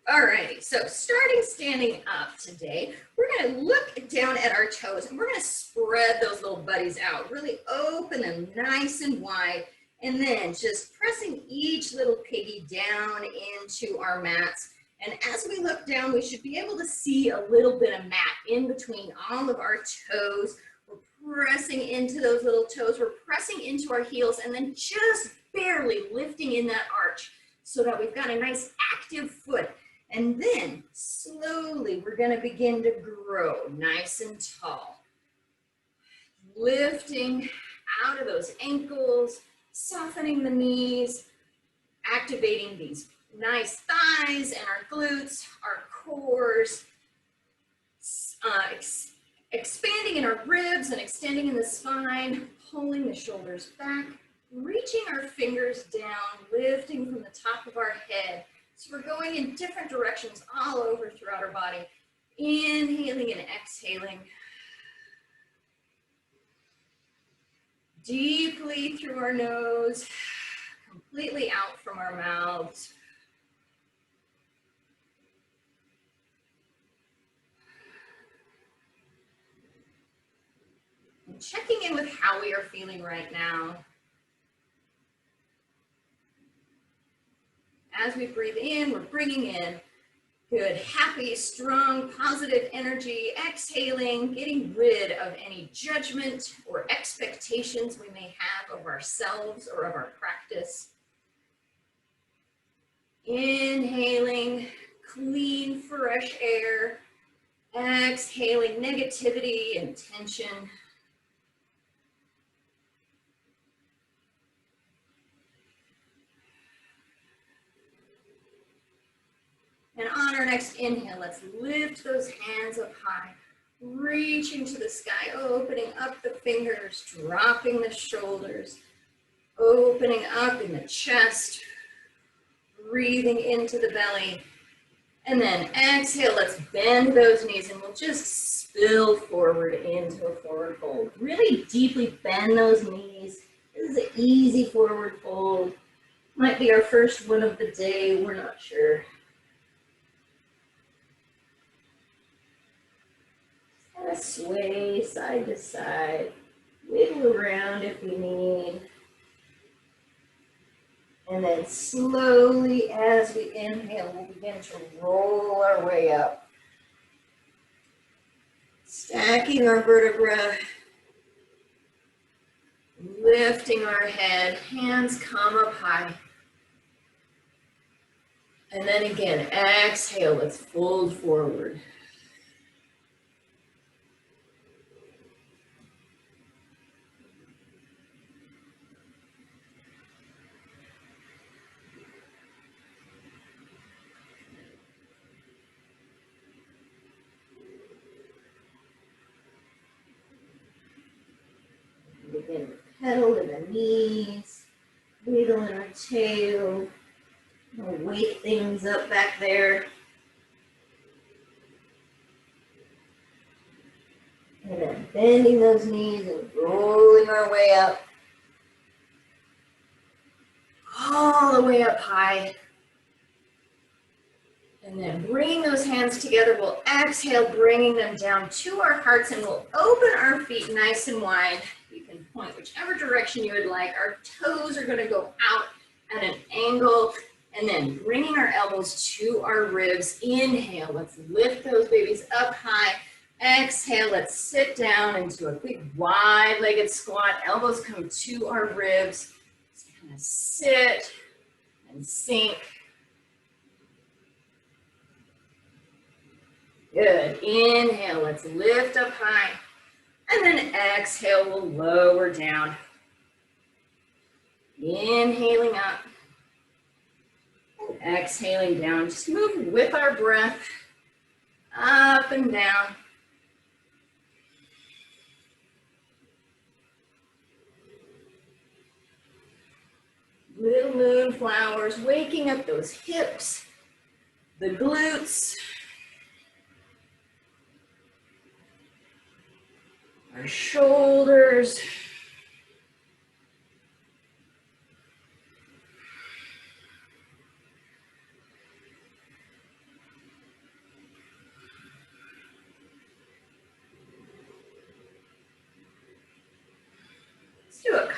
Alrighty, so starting standing up today, we're going to look down at our toes and we're going to spread those little buddies out, really open them nice and wide, and then just pressing each little piggy down into our mats. And as we look down, we should be able to see a little bit of mat in between all of our toes. We're pressing into those little toes, we're pressing into our heels, and then just barely lifting in that arch so that we've got a nice active foot. And then slowly we're going to begin to grow nice and tall. Lifting out of those ankles, softening the knees, activating these nice thighs and our glutes, our cores, expanding in our ribs and extending in the spine, pulling the shoulders back, reaching our fingers down, lifting from the top of our head. So we're going in different directions all over throughout our body. Inhaling and exhaling. Deeply through our nose, completely out from our mouths. And checking in with how we are feeling right now. As we breathe in, we're bringing in good, happy, strong, positive energy. Exhaling, getting rid of any judgment or expectations we may have of ourselves or of our practice. Inhaling, clean, fresh air. Exhaling, negativity and tension. And on our next inhale, let's lift those hands up high, reaching to the sky, opening up the fingers, dropping the shoulders, opening up in the chest, breathing into the belly. And then exhale, let's bend those knees and we'll just spill forward into a forward fold. Really deeply bend those knees. This is an easy forward fold. Might be our first one of the day, we're not sure. Kind of sway side to side, wiggle around if we need. And then slowly as we inhale, we'll begin to roll our way up. Stacking our vertebra, lifting our head, hands come up high. And then again, exhale, let's fold forward. Begin to pedal in the knees, wiggle in our tail, we'll wake things up back there. And then bending those knees and rolling our way up. All the way up high. And then bringing those hands together, we'll exhale, bringing them down to our hearts, and we'll open our feet nice and wide. You can point whichever direction you would like. Our toes are going to go out at an angle, and then bringing our elbows to our ribs. Inhale, let's lift those babies up high. Exhale, let's sit down into a big wide-legged squat. Elbows come to our ribs. Just kind of sit and sink. Good. Inhale, let's lift up high. And then exhale, we'll lower down. Inhaling up. And exhaling down. Just move with our breath. Up and down. Little moonflowers, waking up those hips, the glutes, our shoulders.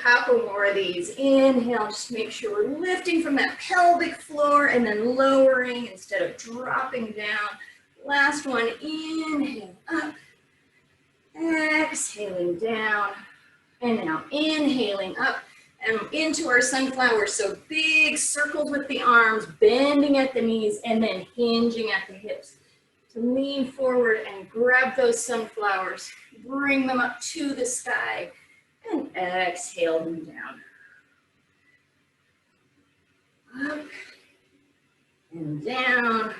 couple more of these. Inhale, just make sure we're lifting from that pelvic floor and then lowering instead of dropping down. Last one, inhale up, exhaling down, and now inhaling up and into our sunflower. So big circles with the arms, bending at the knees, and then hinging at the hips. So lean forward and grab those sunflowers, bring them up to the sky, and exhale them down. Up and down.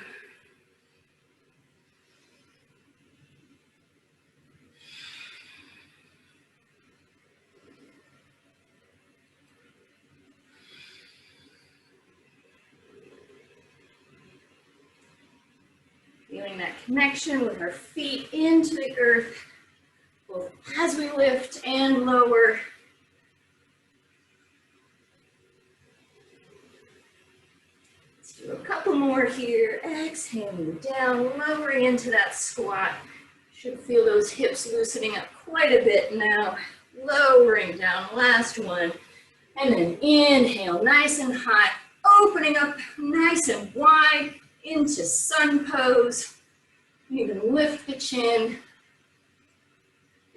Feeling that connection with our feet into the earth, both as we lift and lower. Let's do a couple more here. Exhaling down, lowering into that squat. Should feel those hips loosening up quite a bit now. Lowering down, last one. And then inhale, nice and high, opening up nice and wide into sun pose. You can lift the chin.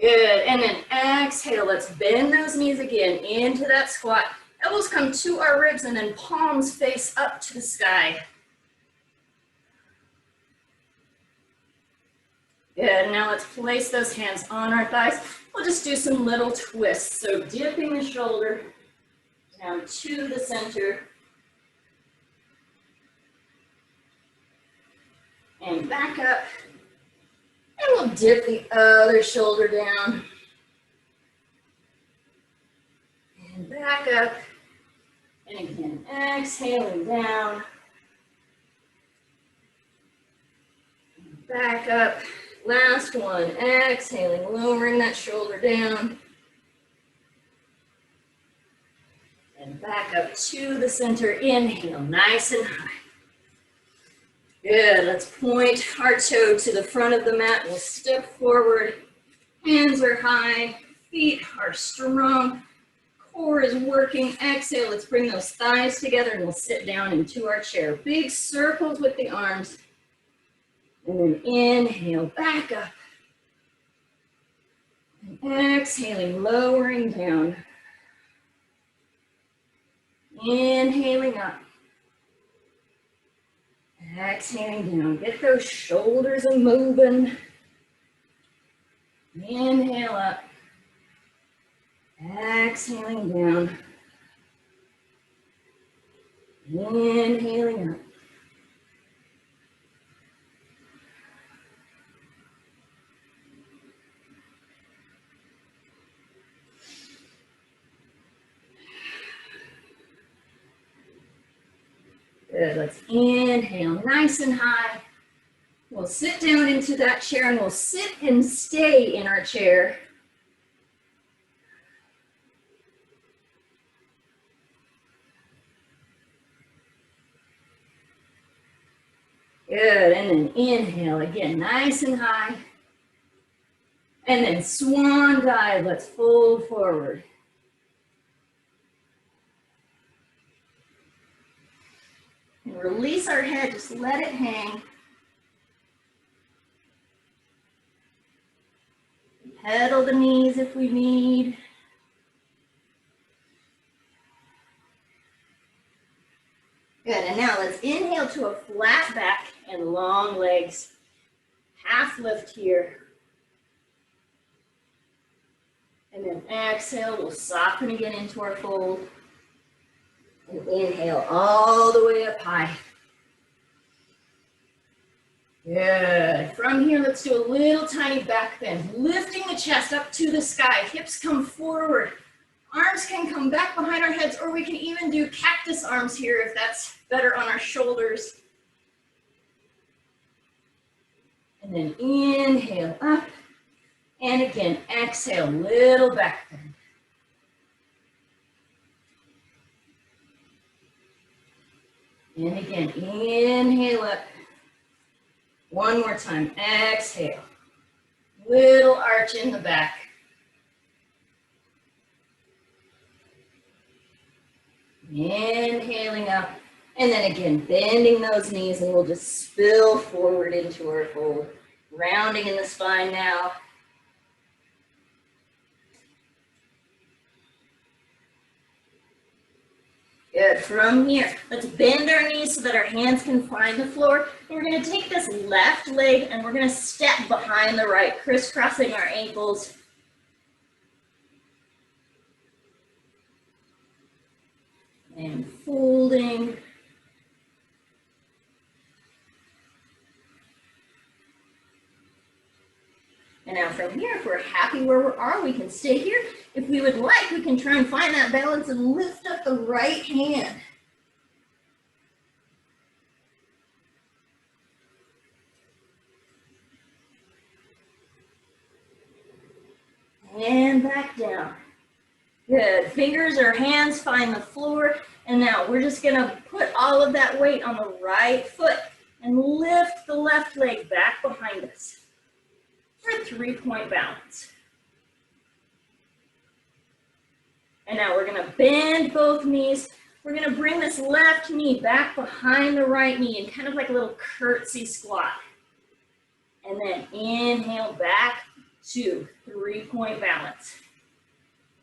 Good, and then exhale, let's bend those knees again into that squat. Elbows come to our ribs and then palms face up to the sky. Good, now let's place those hands on our thighs. We'll just do some little twists. So dipping the shoulder down to the center. And back up. And we'll dip the other shoulder down. And back up. And again, exhaling down. And back up. Last one, exhaling, lowering that shoulder down. And back up to the center. Inhale, nice and high. Good, let's point our toe to the front of the mat. We'll step forward, hands are high, feet are strong, core is working. Exhale, let's bring those thighs together and we'll sit down into our chair. Big circles with the arms. And then inhale, back up. And exhaling, lowering down. Inhaling up. Exhaling down. Get those shoulders moving. Inhale up. Exhaling down. Inhaling up. Good, let's inhale nice and high. We'll sit down into that chair and we'll sit and stay in our chair. Good, and then inhale again, nice and high. And then swan dive, let's fold forward. And release our head, just let it hang. Pedal the knees if we need. Good, and now let's inhale to a flat back and long legs. Half lift here. And then exhale, we'll soften again into our fold. And inhale all the way up high. Good. From here, let's do a little tiny back bend. Lifting the chest up to the sky. Hips come forward. Arms can come back behind our heads, or we can even do cactus arms here if that's better on our shoulders. And then inhale up. And again, exhale, little back bend. And again, inhale up. One more time, exhale. Little arch in the back. Inhaling up. And then again, bending those knees, and we'll just spill forward into our fold. Rounding in the spine now. Good. From here, let's bend our knees so that our hands can find the floor. And we're going to take this left leg and we're going to step behind the right, crisscrossing our ankles. And folding. And now from here, if we're happy where we are, we can stay here. If we would like, we can try and find that balance and lift up the right hand. And back down. Good. Fingers or hands find the floor. And now we're just going to put all of that weight on the right foot and lift the left leg back behind us for a 3-point balance. And now we're going to bend both knees. We're going to bring this left knee back behind the right knee in kind of like a little curtsy squat. And then inhale back to 3-point balance.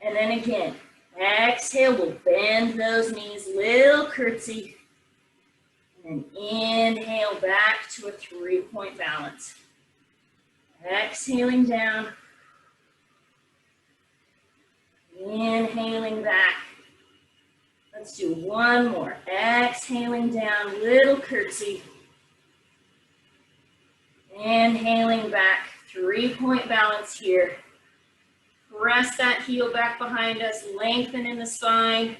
And then again, exhale, we'll bend those knees, little curtsy. And then inhale back to a 3-point balance. Exhaling down. Inhaling back. Let's do one more. Exhaling down, little curtsy. Inhaling back, 3-point balance here. Press that heel back behind us, lengthen in the spine.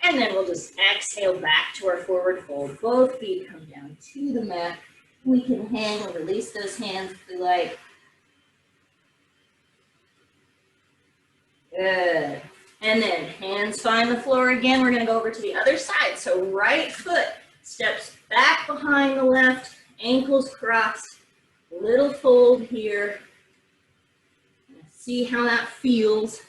And then we'll just exhale back to our forward fold. Both feet come down to the mat. We can hang or release those hands if we like. Good. And then hands find the floor again. We're going to go over to the other side. So right foot steps back behind the left, ankles crossed, little fold here. See how that feels.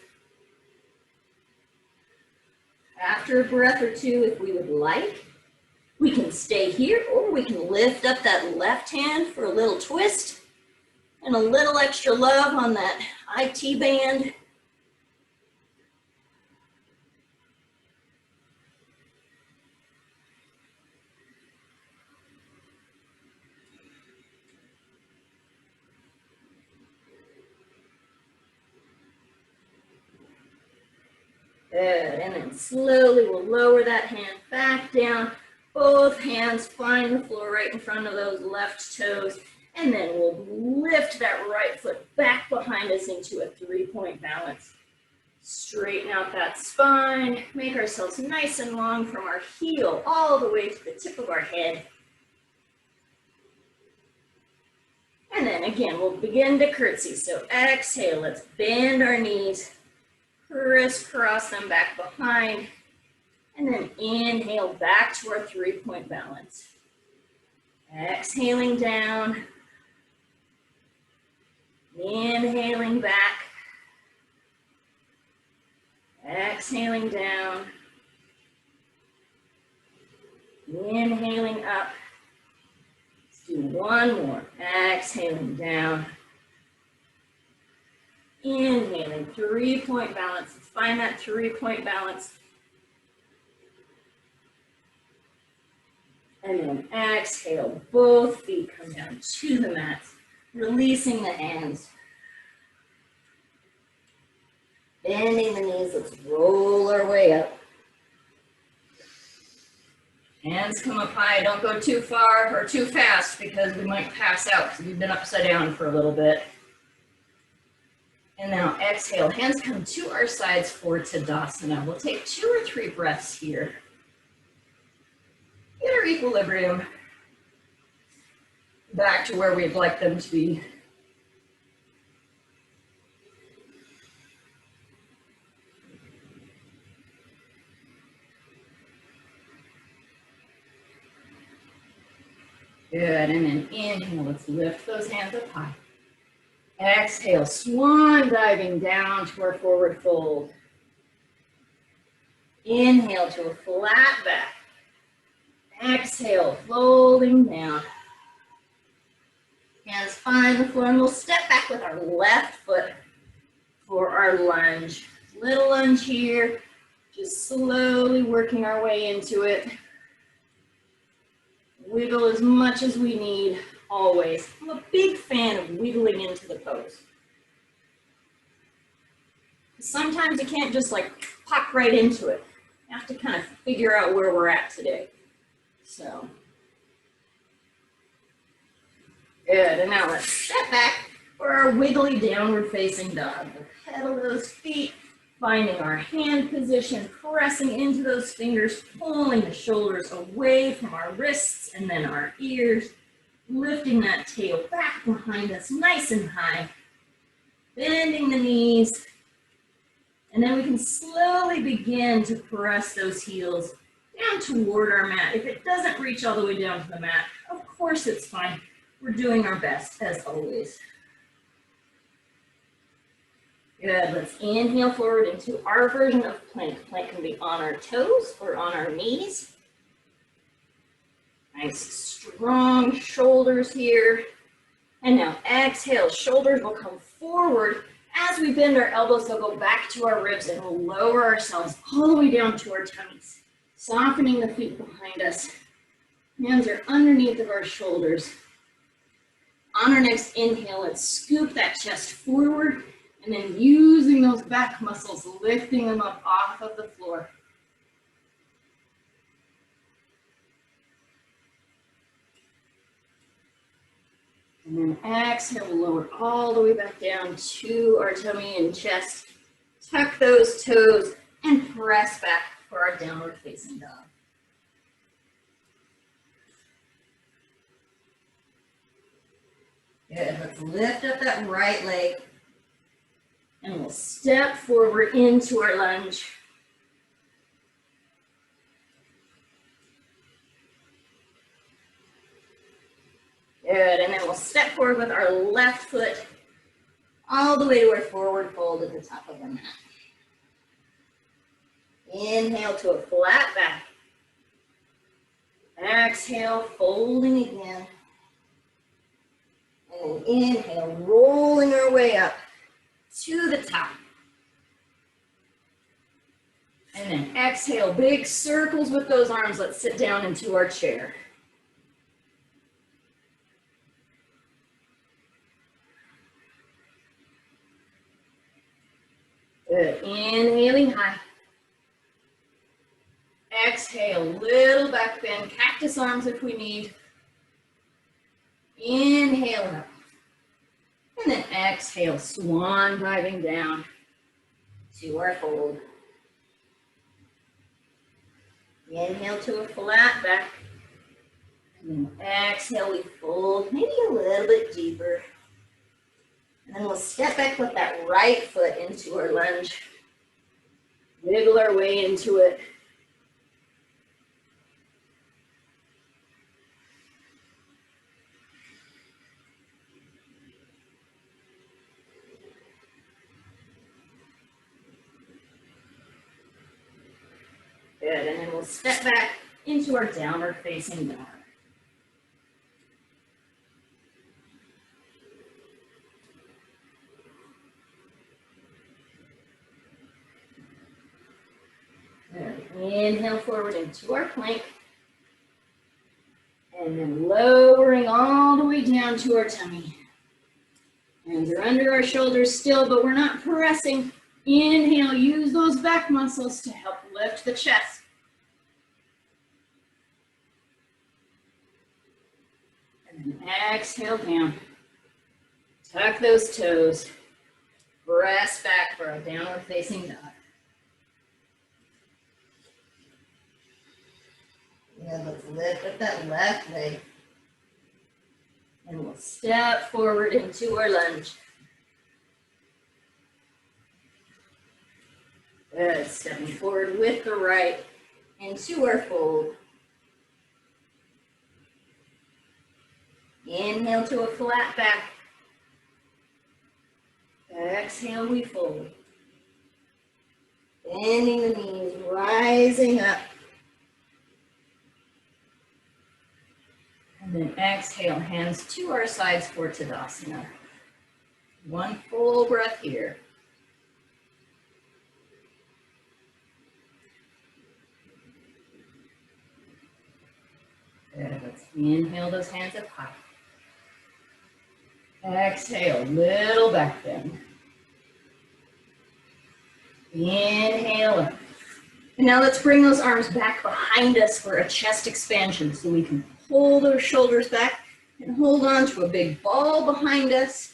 After a breath or two, if we would like, we can stay here or we can lift up that left hand for a little twist and a little extra love on that IT band. Good, and then slowly we'll lower that hand back down. Both hands find the floor right in front of those left toes. And then we'll lift that right foot back behind us into a 3-point balance. Straighten out that spine. Make ourselves nice and long from our heel all the way to the tip of our head. And then again, we'll begin to curtsy. So exhale, let's bend our knees. Crisscross them back behind, and then inhale back to our 3-point balance. Exhaling down, inhaling back, exhaling down, inhaling up. Let's do one more. Exhaling down. Inhaling, 3-point balance. Let's find that 3-point balance. And then exhale, both feet come down to the mat, releasing the hands. Bending the knees, let's roll our way up. Hands come up high, don't go too far or too fast because we might pass out because we've been upside down for a little bit. And now exhale, hands come to our sides for Tadasana. We'll take 2 or 3 breaths here. Get our equilibrium back to where we'd like them to be. Good, and then inhale, let's lift those hands up high. Exhale, swan diving down to our forward fold. Inhale to a flat back. Exhale, folding down. Hands find the floor, and we'll step back with our left foot for our lunge. Little lunge here, just slowly working our way into it. Wiggle as much as we need, always. I'm a big fan of wiggling into the pose. Sometimes you can't just like pop right into it. You have to kind of figure out where we're at today. So, good, and now let's step back for our wiggly downward facing dog. We'll pedal those feet, finding our hand position, pressing into those fingers, pulling the shoulders away from our wrists and then our ears, lifting that tail back behind us nice and high, bending the knees, and then we can slowly begin to press those heels down toward our mat. If it doesn't reach all the way down to the mat, of course it's fine. We're doing our best, as always. Good, let's inhale forward into our version of plank. Plank can be on our toes or on our knees. Nice, strong shoulders here. And now exhale, shoulders will come forward as we bend our elbows. They'll go back to our ribs and we'll lower ourselves all the way down to our tummies. Softening the feet behind us. Hands are underneath of our shoulders. On our next inhale, let's scoop that chest forward and then using those back muscles, lifting them up off of the floor. And then exhale, lower all the way back down to our tummy and chest. Tuck those toes and press back for our downward facing dog. Good, let's lift up that right leg. And we'll step forward into our lunge. Good, and then we'll step forward with our left foot all the way to our forward fold at the top of our mat. Inhale to a flat back. Exhale, folding again. And then inhale, rolling our way up to the top. And then exhale, big circles with those arms. Let's sit down into our chair. Good, inhaling high. Exhale, little back bend, cactus arms if we need. Inhale up. And then exhale, swan diving down to our fold. Inhale to a flat back. And then exhale, we fold maybe a little bit deeper. And then we'll step back with that right foot into our lunge. Wiggle our way into it. Good, and then we'll step back into our downward facing dog. Good. Inhale forward into our plank. And then lowering all the way down to our tummy. Hands are under our shoulders still, but we're not pressing. Inhale, use those back muscles to help lift the chest. And then exhale down. Tuck those toes. Press back for a downward facing dog. Yeah, let's lift up that left leg. And we'll step forward into our lunge. Good, stepping forward with the right into our fold. Inhale to a flat back. Exhale, we fold. Bending the knees, rising up. And then exhale, hands to our sides for Tadasana. One full breath here. Good. Let's inhale those hands up high. Exhale, little back bend. Inhale up. And now let's bring those arms back behind us for a chest expansion so we can pull those shoulders back and hold on to a big ball behind us.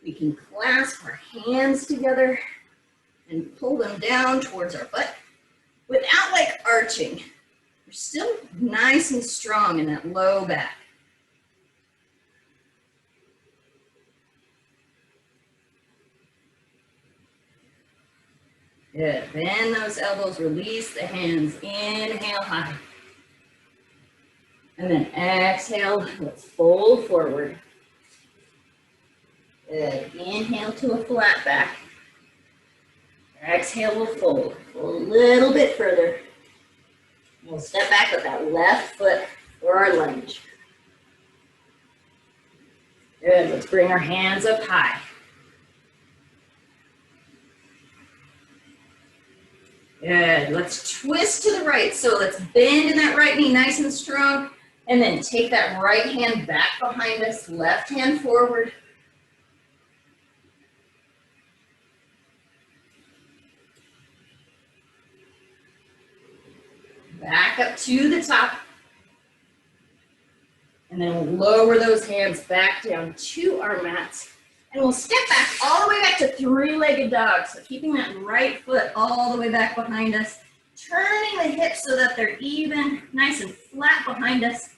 We can clasp our hands together and pull them down towards our butt without like arching. We're still nice and strong in that low back. Good. Bend those elbows, release the hands. Inhale high. And then exhale, let's fold forward. Good. Inhale to a flat back. Exhale, we'll fold a little bit further. We'll step back with that left foot for our lunge. Good. Let's bring our hands up high. Good. Let's twist to the right. So let's bend in that right knee nice and strong. And then take that right hand back behind us, left hand forward. Back up to the top. And then we'll lower those hands back down to our mats. And we'll step back all the way back to three-legged dog. So keeping that right foot all the way back behind us. Turning the hips so that they're even, nice and flat behind us.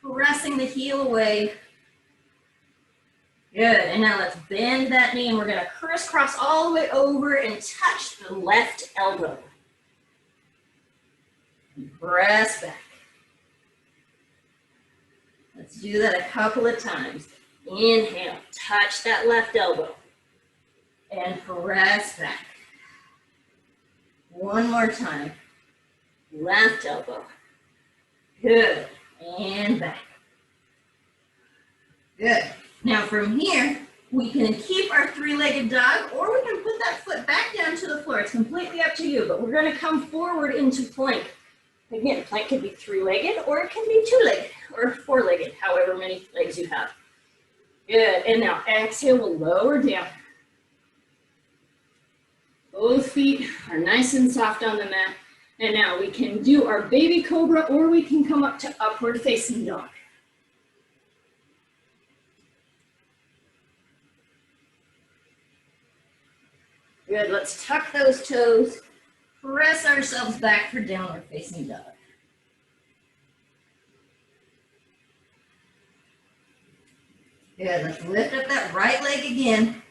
Pressing the heel away. Good. And now let's bend that knee. And we're going to crisscross all the way over and touch the left elbow. And press back. Let's do that a couple of times. Inhale, touch that left elbow. And press back. One more time. Left elbow. Good. And back. Good. Now from here, we can keep our three-legged dog, or we can put that foot back down to the floor. It's completely up to you, but we're going to come forward into plank. Again, plank can be three-legged, or it can be two-legged, or four-legged, however many legs you have. Good. And now exhale, we'll lower down. Both feet are nice and soft on the mat. And now we can do our baby cobra, or we can come up to upward facing dog. Good. Let's tuck those toes. Press ourselves back for downward facing dog. Good. Let's lift up that right leg again.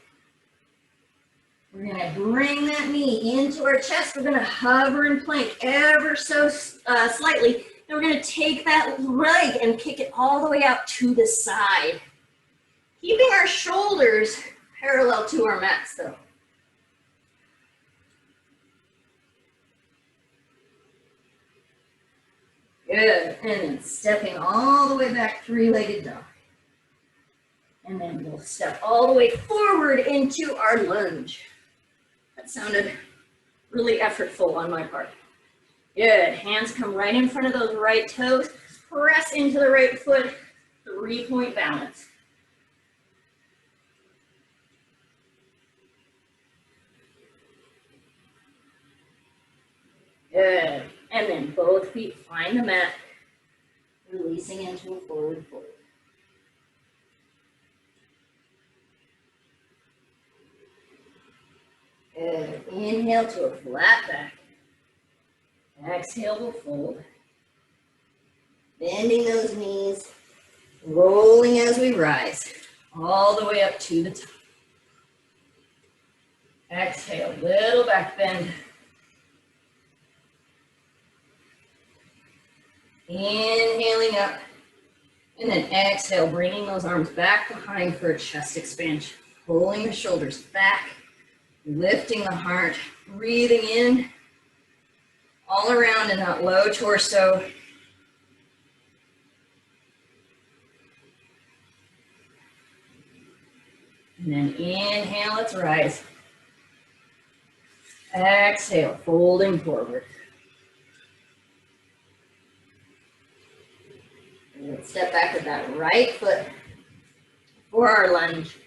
We're going to bring that knee into our chest. We're going to hover in plank ever so slightly. And we're going to take that leg and kick it all the way out to the side. Keeping our shoulders parallel to our mats though. Good. And then stepping all the way back, three-legged dog. And then we'll step all the way forward into our lunge. That sounded really effortful on my part. Good. Hands come right in front of those right toes. Press into the right foot. Three-point balance. Good. And then both feet find the mat. Releasing into a forward fold. Good. Inhale to a flat back. Exhale, we'll fold. Bending those knees. Rolling as we rise. All the way up to the top. Exhale, little back bend. Inhaling up. And then exhale, bringing those arms back behind for a chest expansion. Pulling the shoulders back. Lifting the heart, breathing in, all around in that low torso. And then inhale, let's rise. Exhale, folding forward. And let's step back with that right foot for our lunge.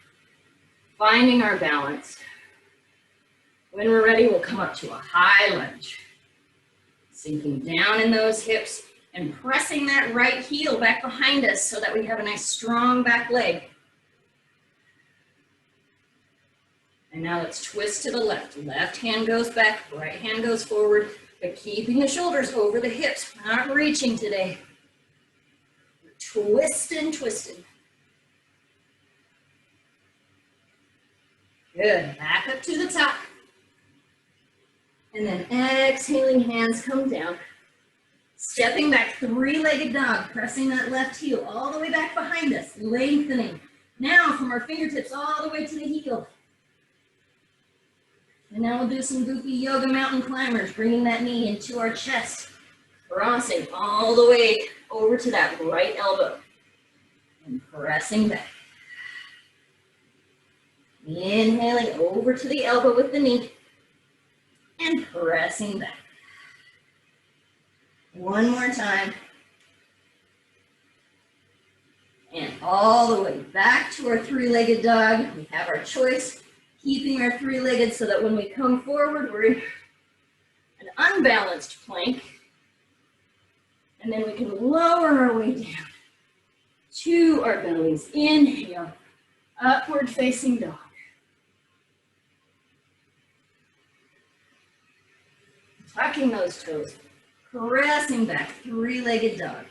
Finding our balance. When we're ready, we'll come up to a high lunge. Sinking down in those hips and pressing that right heel back behind us so that we have a nice strong back leg. And now let's twist to the left. Left hand goes back, right hand goes forward, but keeping the shoulders over the hips. We're not reaching today. We're twisting, twisting. Good, back up to the top. And then exhaling, hands come down. Stepping back, three-legged dog, pressing that left heel all the way back behind us, lengthening. Now from our fingertips all the way to the heel. And now we'll do some goofy yoga mountain climbers, bringing that knee into our chest, crossing all the way over to that right elbow, and pressing back. Inhaling over to the elbow with the knee, and pressing back. One more time. And all the way back to our three-legged dog. We have our choice, keeping our three-legged so that when we come forward, we're in an unbalanced plank. And then we can lower our way down to our bellies. Inhale, upward facing dog. Tucking those toes, pressing back, three-legged dog.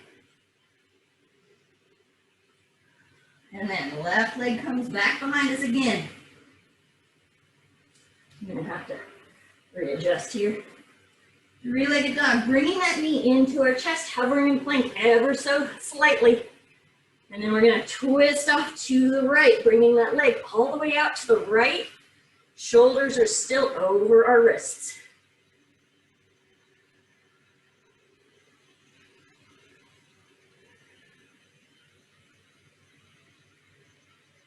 And then left leg comes back behind us again. I'm gonna have to readjust here. Three-legged dog, bringing that knee into our chest, hovering in plank ever so slightly. And then we're gonna twist off to the right, bringing that leg all the way out to the right. Shoulders are still over our wrists.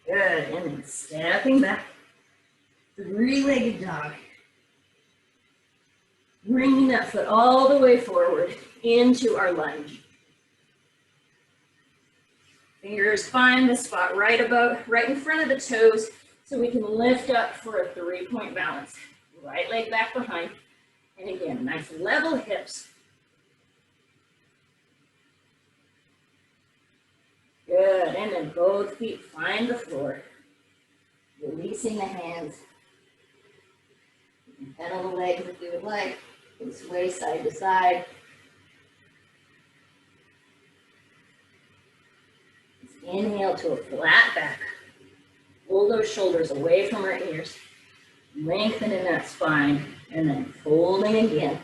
Good, and then stepping back, three-legged dog. Bringing that foot all the way forward into our lunge. Fingers find the spot right in front of the toes so we can lift up for a three-point balance. Right leg back behind. And again, nice level hips. Good, and then both feet find the floor. Releasing the hands. You can pedal the legs if you would like. Sway side to side. Let's inhale to a flat back. Pull those shoulders away from our ears. Lengthen in that spine, and then folding again.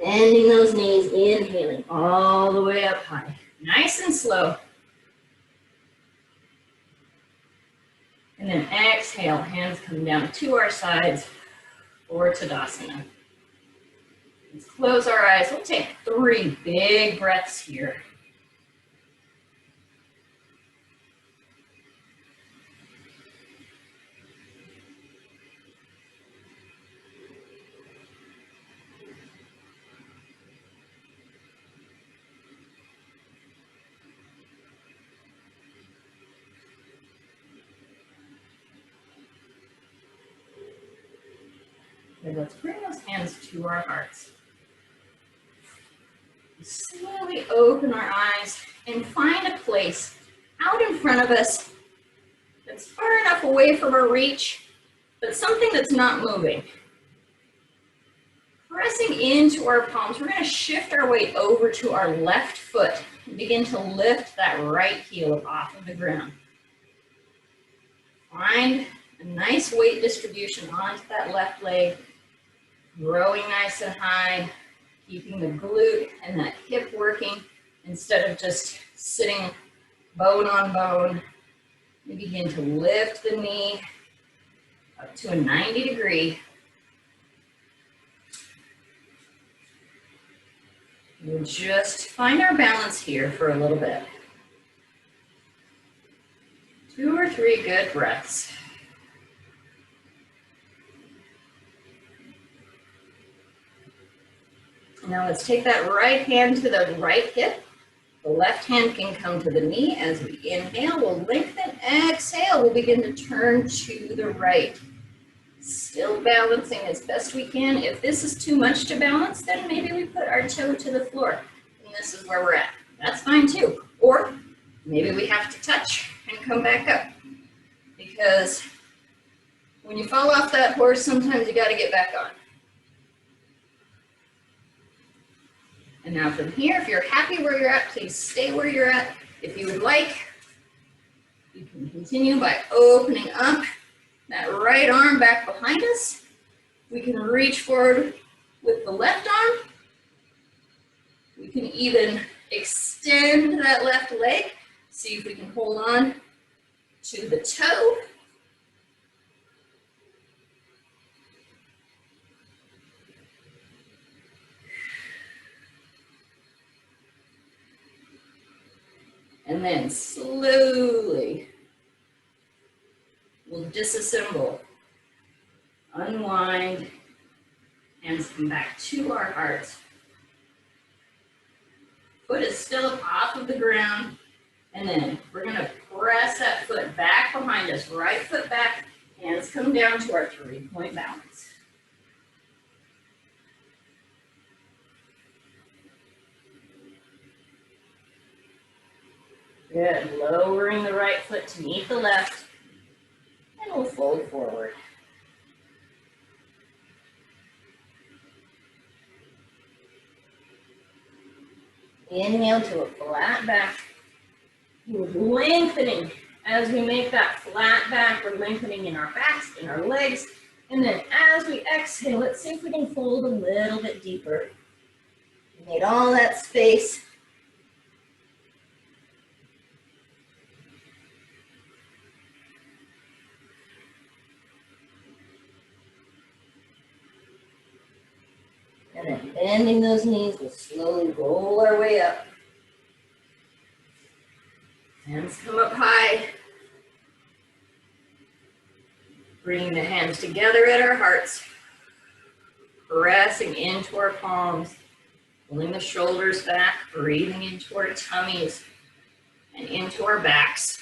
Bending those knees, inhaling all the way up high. Nice and slow. And then exhale, hands come down to our sides or Tadasana. Let's close our eyes. We'll take 3 big breaths here. Okay, let's bring those hands to our hearts. Slowly open our eyes and find a place out in front of us that's far enough away from our reach, but something that's not moving. Pressing into our palms, we're going to shift our weight over to our left foot and begin to lift that right heel up off of the ground. Find a nice weight distribution onto that left leg, growing nice and high, keeping the glute and that hip working instead of just sitting bone on bone. We begin to lift the knee up to a 90 degree. We'll just find our balance here for a little bit. 2 or 3 good breaths. Now let's take that right hand to the right hip. The left hand can come to the knee. As we inhale, we'll lengthen. Exhale, we'll begin to turn to the right. Still balancing as best we can. If this is too much to balance, then maybe we put our toe to the floor. And this is where we're at. That's fine too. Or maybe we have to touch and come back up. Because when you fall off that horse, sometimes you got to get back on. And now from here, if you're happy where you're at, please stay where you're at. If you would like, you can continue by opening up that right arm back behind us. We can reach forward with the left arm. We can even extend that left leg. See if we can hold on to the toe. And then slowly, we'll disassemble, unwind, hands come back to our heart. Foot is still off of the ground, and then we're gonna press that foot back behind us, right foot back, hands come down to our 3-point balance. Good, lowering the right foot to meet the left, and we'll fold forward. Inhale to a flat back. We're lengthening as we make that flat back. We're lengthening in our backs, in our legs. And then as we exhale, let's see if we can fold a little bit deeper. Need all that space. And then bending those knees, we'll slowly roll our way up. Hands come up high. Bringing the hands together at our hearts. Pressing into our palms. Pulling the shoulders back, breathing into our tummies and into our backs.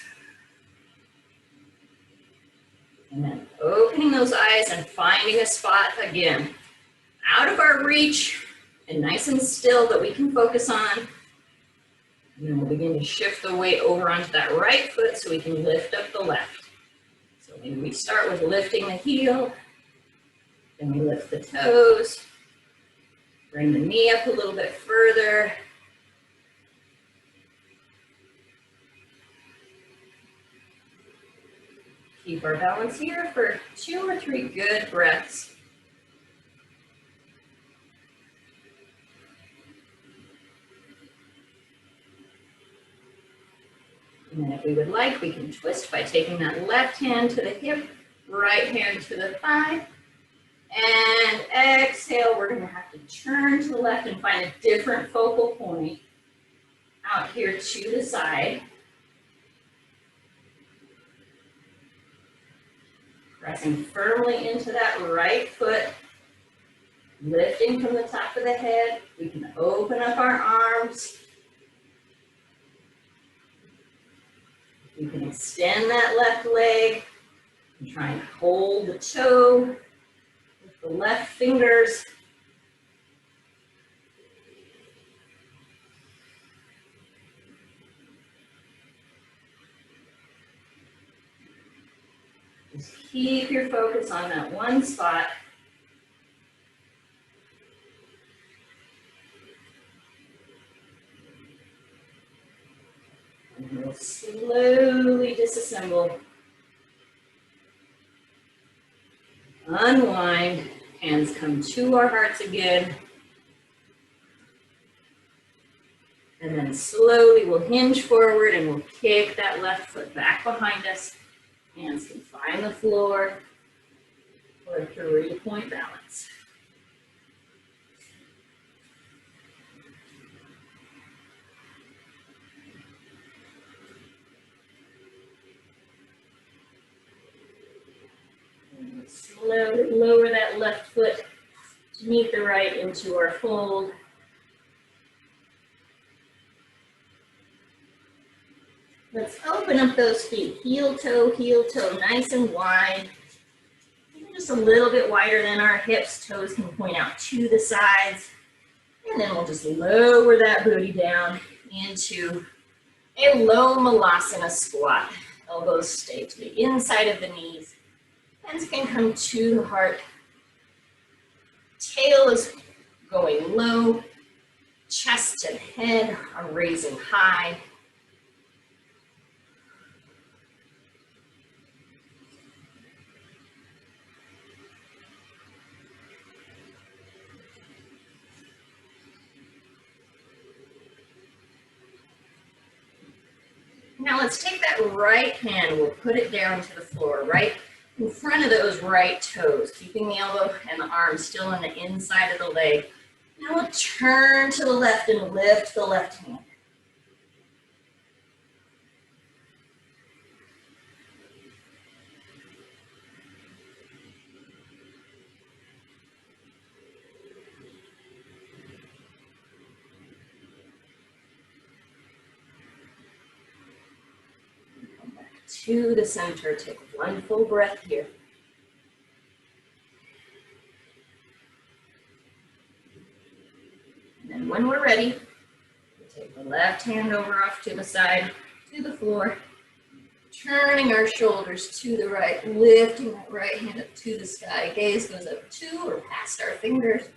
And then opening those eyes and finding a spot again. Out of our reach and nice and still that we can focus on. And then we'll begin to shift the weight over onto that right foot so we can lift up the left. So maybe we start with lifting the heel, then we lift the toes, bring the knee up a little bit further. Keep our balance here for 2 or 3 good breaths. And then if we would like, we can twist by taking that left hand to the hip, right hand to the thigh. And exhale, we're gonna have to turn to the left and find a different focal point out here to the side. Pressing firmly into that right foot, lifting from the top of the head. We can open up our arms. You can extend that left leg and try and hold the toe with the left fingers. Just keep your focus on that one spot. And we'll slowly disassemble. Unwind. Hands come to our hearts again. And then slowly we'll hinge forward and we'll kick that left foot back behind us. Hands can find the floor for a 3-point balance. And slowly lower that left foot to meet the right into our fold. Let's open up those feet, heel toe, nice and wide. Just a little bit wider than our hips, toes can point out to the sides. And then we'll just lower that booty down into a low malasana squat. Elbows stay to the inside of the knees. Hands can come to the heart. Tail is going low. Chest and head are raising high. Now let's take that right hand, we'll put it down to the floor, right in front of those right toes, keeping the elbow and the arm still on the inside of the leg. Now we'll turn to the left and lift the left hand. To the center, take one full breath here. And then when we're ready, we'll take the left hand over off to the side, to the floor, turning our shoulders to the right, lifting that right hand up to the sky. Gaze goes up to or past our fingers.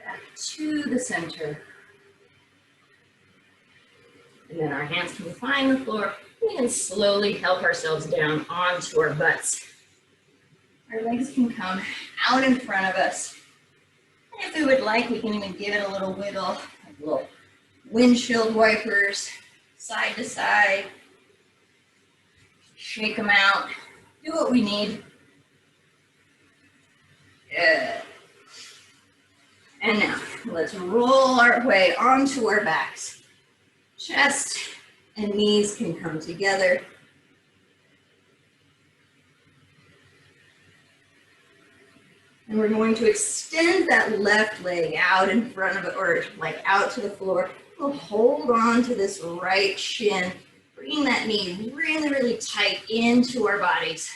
Back to the center. And then our hands can find the floor. We can slowly help ourselves down onto our butts. Our legs can come out in front of us. And if we would like, we can even give it a little wiggle, like little windshield wipers, side to side. Shake them out. Do what we need. Good. And now, let's roll our way onto our backs. Chest and knees can come together. And we're going to extend that left leg out in front of it, or like out to the floor. We'll hold on to this right shin, bringing that knee really, really tight into our bodies.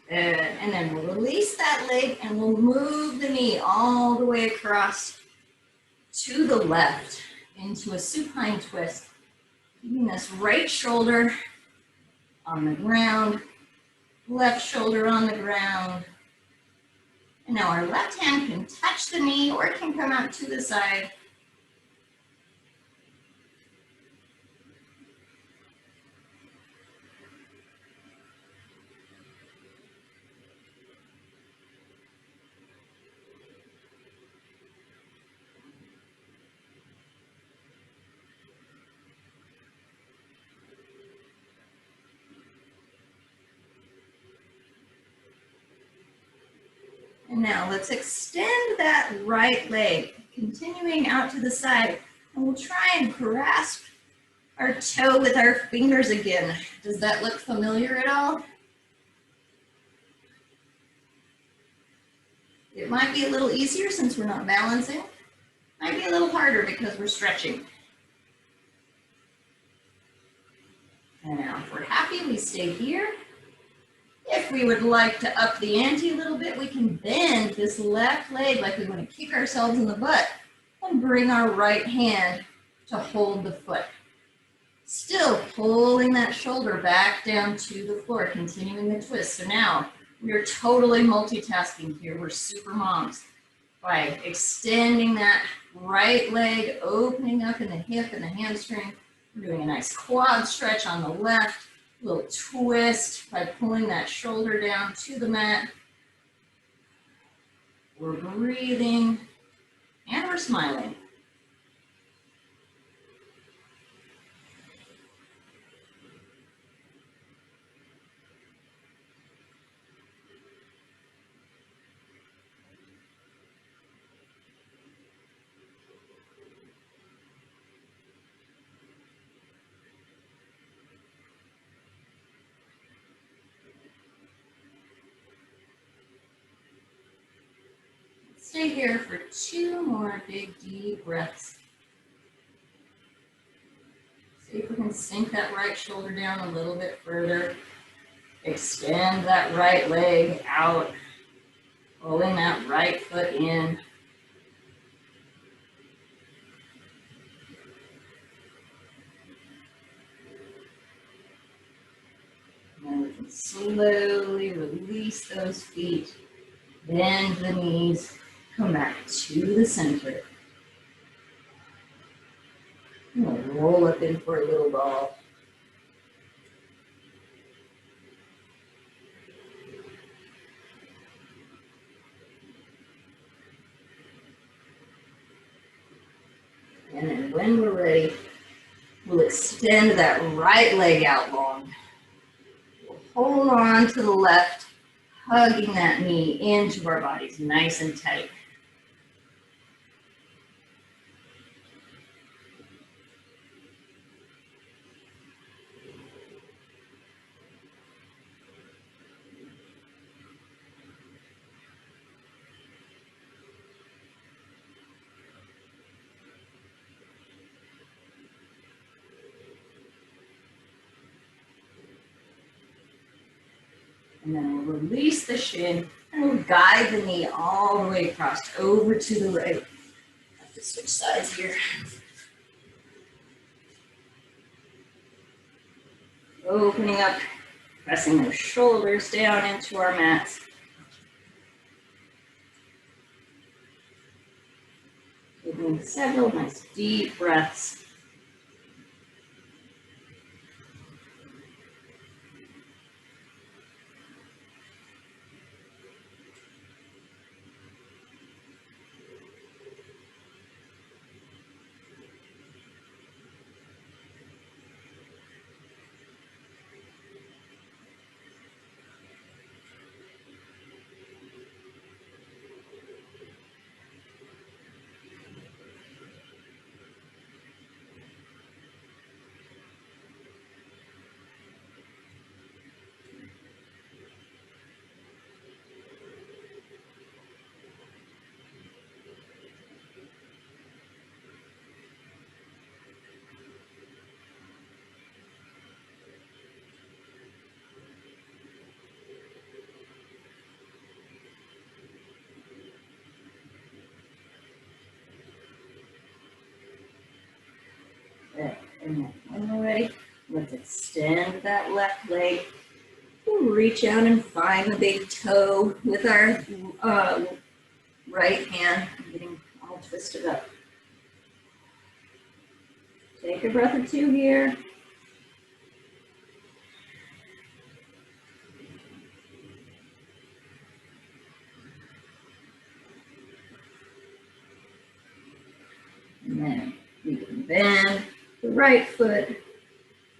And then we'll release that leg and we'll move the knee all the way across to the left into a supine twist. Keeping this right shoulder on the ground, left shoulder on the ground. And now our left hand can touch the knee or it can come out to the side. And now let's extend that right leg, continuing out to the side. And we'll try and grasp our toe with our fingers again. Does that look familiar at all? It might be a little easier since we're not balancing. Might be a little harder because we're stretching. And now if we're happy, we stay here. If we would like to up the ante a little bit, we can bend this left leg like we want to kick ourselves in the butt and bring our right hand to hold the foot. Still pulling that shoulder back down to the floor, continuing the twist. So now we are totally multitasking here. We're super moms by extending that right leg, opening up in the hip and the hamstring. We're doing a nice quad stretch on the left, a little twist by pulling that shoulder down to the mat. We're breathing and we're smiling. Stay here for 2 more big, deep breaths. See if we can sink that right shoulder down a little bit further. Extend that right leg out, pulling that right foot in. And then we can slowly release those feet, bend the knees, come back to the center. I'm going to roll up in for a little ball. And then when we're ready, we'll extend that right leg out long. We'll hold on to the left, hugging that knee into our bodies, nice and tight. And then we'll release the shin and we'll guide the knee all the way across over to the right. I have to switch sides here. Opening up, pressing those shoulders down into our mats. Taking several nice deep breaths. And then when we're ready, let's extend that left leg. We'll reach out and find the big toe with our right hand, getting all twisted up. Take a breath or two here. And then we can bend the right foot,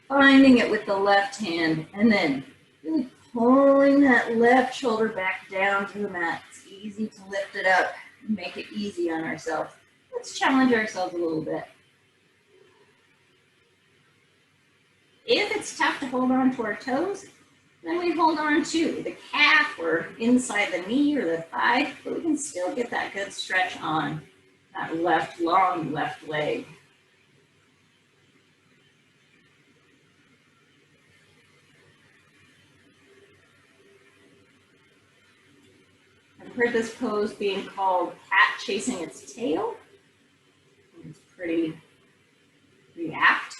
finding it with the left hand, and then really pulling that left shoulder back down to the mat. It's easy to lift it up and make it easy on ourselves. Let's challenge ourselves a little bit. If it's tough to hold on to our toes, then we hold on to the calf or inside the knee or the thigh, but we can still get that good stretch on that long left leg. heard this pose being called cat chasing its tail. It's pretty apt.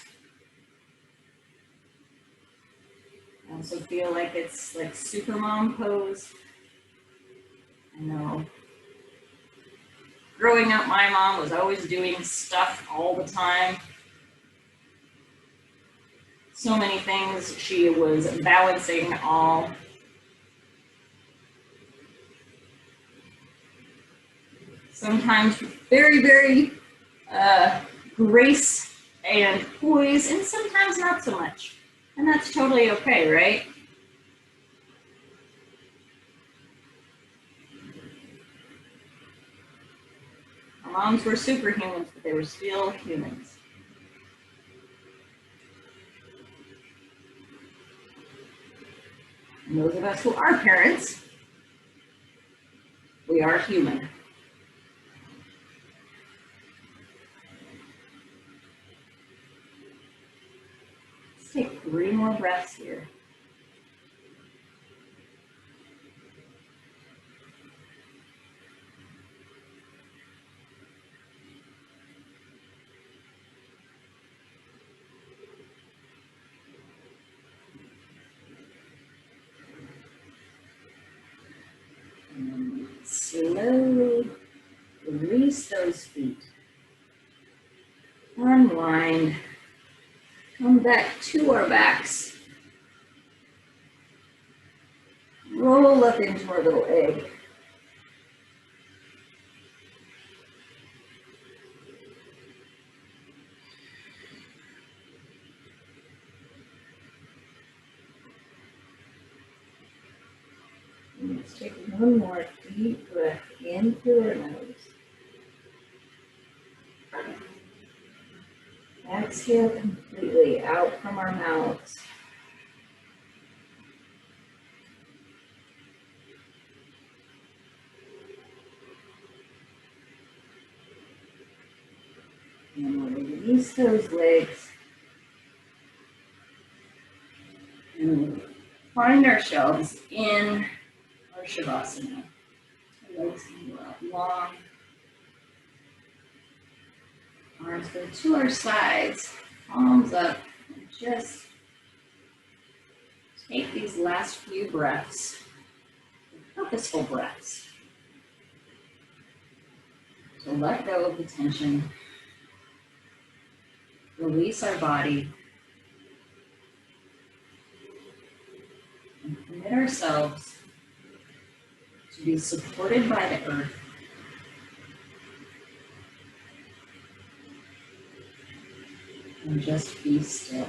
I also feel like it's like supermom pose. I know. Growing up, my mom was always doing stuff all the time. So many things she was balancing all. Sometimes very, very grace and poise, and sometimes not so much. And that's totally okay, right? Our moms were superhumans, but they were still humans. And those of us who are parents, we are human. Let's take 3 more breaths here. And slowly release those feet. Unwind. Come back to our backs. Roll up into our little egg. And let's take one more deep breath in through our nose. Exhale completely out from our mouths. And we'll release those legs. And find ourselves in our Shavasana. Our legs can go out long. Arms go to our sides, palms up, and just take these last few breaths, purposeful breaths. So let go of the tension, release our body, and commit ourselves to be supported by the earth. And just be still.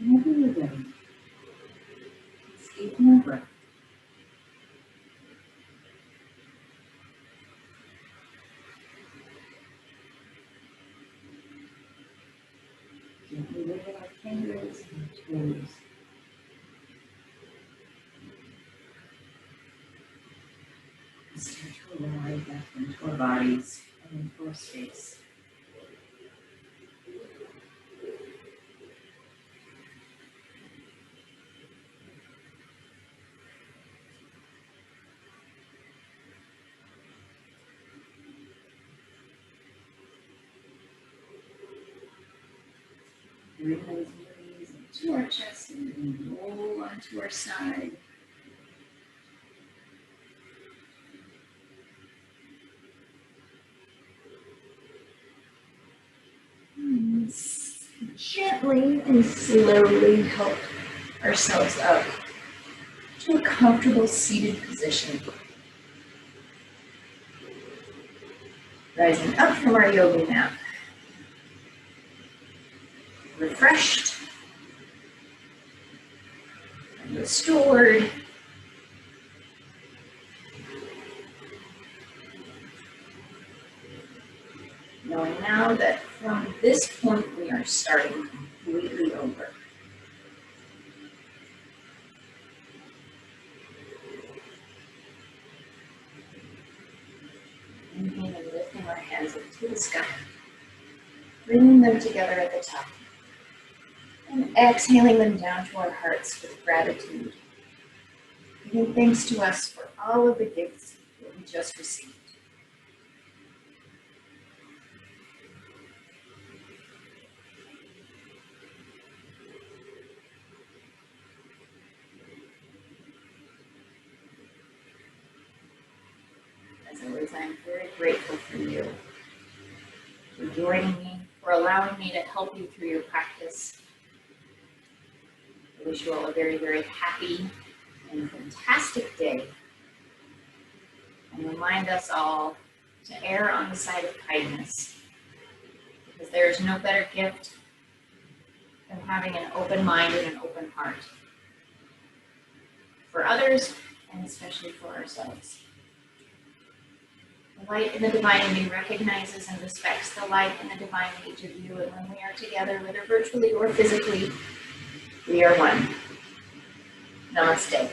Whenever you're ready, let's deepen our breath. Gently wiggle our fingers and toes. And start to arrive back into our bodies and into our space. Bring those knees into our chest and then roll onto our side. And gently and slowly help ourselves up to a comfortable seated position. Rising up from our yoga mat. Refreshed and restored. Knowing now that from this point we are starting completely over. Inhaling and lifting our hands up to the sky. Bringing them together at the top. And exhaling them down to our hearts with gratitude. Giving thanks to us for all of the gifts that we just received. As always, I'm very grateful for you, for joining me, for allowing me to help you through your practice. I wish you all a very, very happy and fantastic day. And remind us all to err on the side of kindness, because there is no better gift than having an open mind and an open heart for others and especially for ourselves. The light in the divine in me recognizes and respects the light in the divine in each of you, and when we are together, whether virtually or physically, we are one. Namaste.